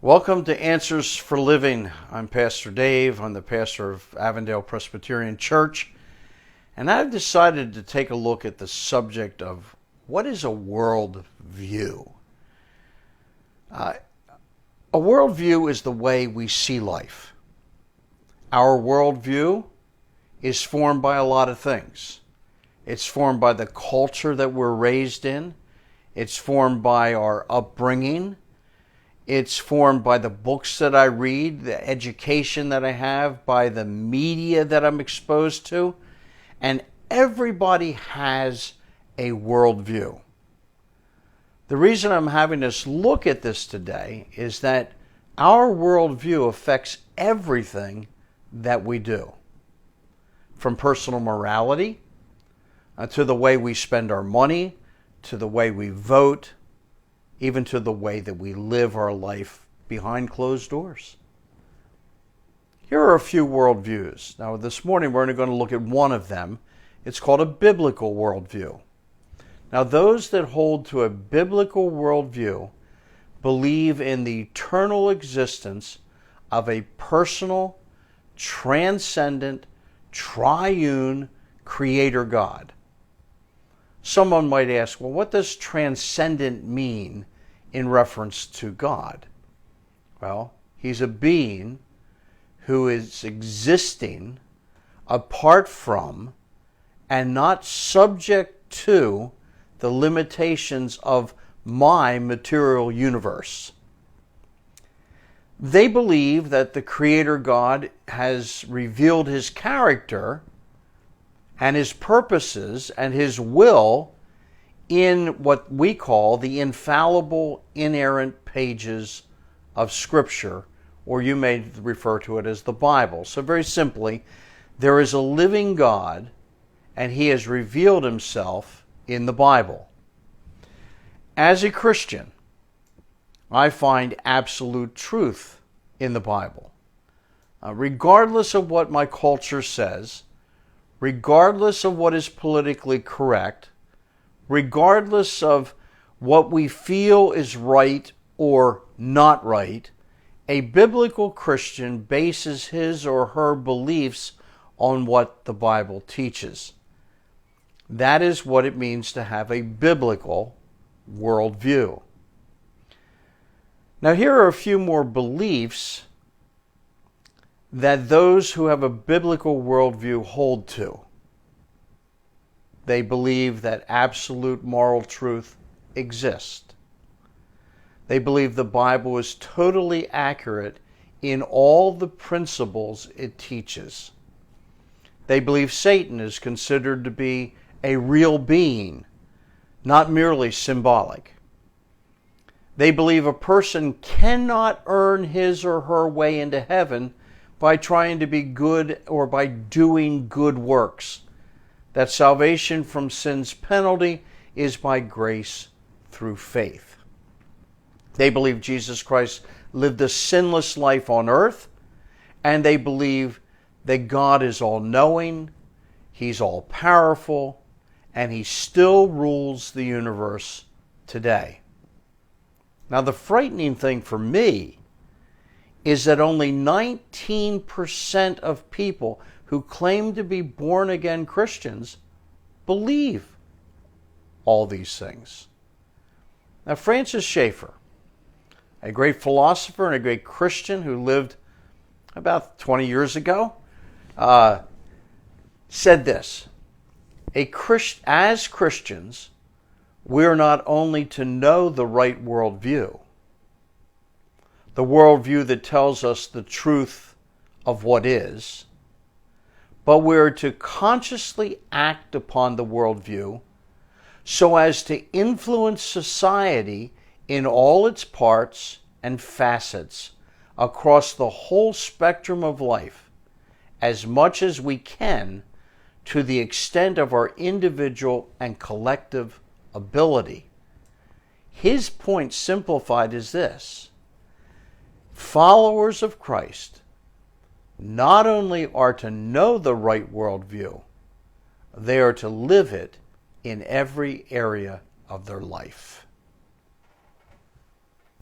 Welcome to Answers for Living. I'm Pastor Dave. I'm the pastor of Avondale Presbyterian Church. And I've decided to take a look at the subject of what is a world view? A worldview is the way we see life. Our worldview is formed by a lot of things. It's formed by the culture that we're raised in. It's formed by our upbringing. It's formed by the books that I read, the education that I have, by the media that I'm exposed to. And everybody has a worldview. The reason I'm having us look at this today is that our worldview affects everything that we do. From personal morality, to the way we spend our money, to the way we vote, even to the way that we live our life behind closed doors. Here are a few worldviews. Now, this morning we're only going to look at one of them. It's called a biblical worldview. Now, those that hold to a biblical worldview believe in the eternal existence of a personal, transcendent, triune creator God. Someone might ask, well, what does transcendent mean in reference to God? Well, he's a being who is existing apart from and not subject to the limitations of my material universe. They believe that the Creator God has revealed his character and his purposes and his will in what we call the infallible, inerrant pages of Scripture, or you may refer to it as the Bible. So very simply, there is a living God, and he has revealed himself in the Bible. As a Christian, I find absolute truth in the Bible. Regardless of what my culture says, regardless of what is politically correct, regardless of what we feel is right or not right, a biblical Christian bases his or her beliefs on what the Bible teaches. That is what it means to have a biblical worldview. Now, here are a few more beliefs that those who have a biblical worldview hold to. They believe that absolute moral truth exists. They believe the Bible is totally accurate in all the principles it teaches. They believe Satan is considered to be a real being, not merely symbolic. They believe a person cannot earn his or her way into heaven by trying to be good or by doing good works. That salvation from sin's penalty is by grace through faith. They believe Jesus Christ lived a sinless life on earth, and they believe that God is all-knowing, he's all-powerful, and he still rules the universe today. Now, the frightening thing for me is that only 19% of people who claim to be born-again Christians believe all these things. Now, Francis Schaeffer, a great philosopher and a great Christian who lived about 20 years ago, said this: as Christians, we're not only to know the right worldview, the worldview that tells us the truth of what is, but we're to consciously act upon the worldview so as to influence society in all its parts and facets across the whole spectrum of life, as much as we can, to the extent of our individual and collective ability. His point simplified is this: followers of Christ not only are to know the right worldview, they are to live it in every area of their life.